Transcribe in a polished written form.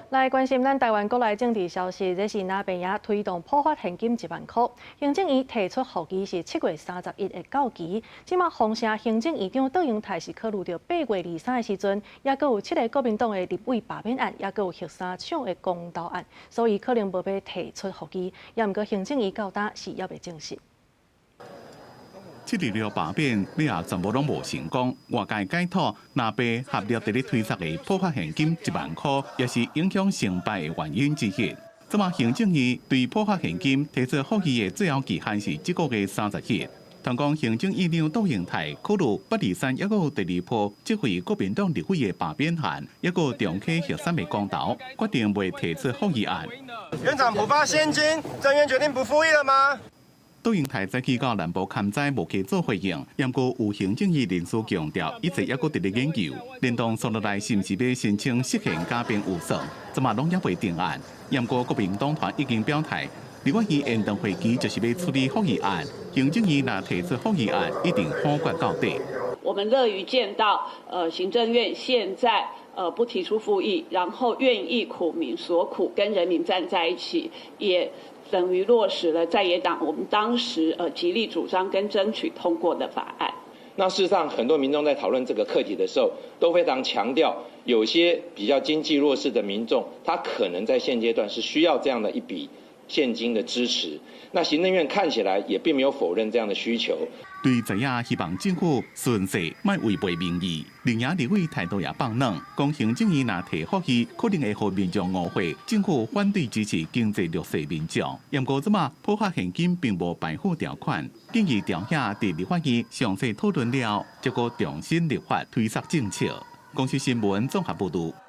来关心咱台湾国内政治消息，这是那边也推动普发现金1万块。行政院提出复期是7月31日的到期。即马丰城行政院长杜英泰是考虑到8月23的时阵，也阁有7个国民党的立委罢免案，也阁有核三厂的公投案，所以可能无要提出复期。也毋过行政院到今是也未证实。 7日了罢免，了全部拢无成功。外界解读，那被合力伫咧推测的普发现金1万块，也是影响成败的原因之一。这么行政院对普发现金提出复议的最后期限是这个月30日。同讲行政院长杜英泰考虑8二3，抑个有第二波这回国民党立委的罢免案，抑个重启核三的公投，决定未提出复议案。院长补发现金，政院决定不复议了吗？ 杜英泰早起到南部勘灾无去做回应，不过有行政院人士强调，一直抑阁伫咧研究，联动所落来是毋是要申请实现加编预算，怎么拢也未定案。不过国民党团已经表态，立法院延长会期就是要处理复议案，行政院若提出复议案，一定反决到底。我们乐于见到行政院现在不提出复议，然后愿意苦民所苦，跟人民站在一起，也 等于落实了在野党我们当时极力主张跟争取通过的法案。那事实上，很多民众在讨论这个课题的时候，都非常强调，有些比较经济弱势的民众，他可能在现阶段是需要这样的一笔现金的支持。那行政院看起来也并没有否认这样的需求。 对在野希望政府顺势莫违背民意，另外立委态度也放冷，讲行政院若提复议，可能会互民众误会政府反对支持经济弱势民众。不过这么普发现金并无排付条款，建议调下伫立法院详细讨论了，结果重新立法推测政策。公司新闻综合报道。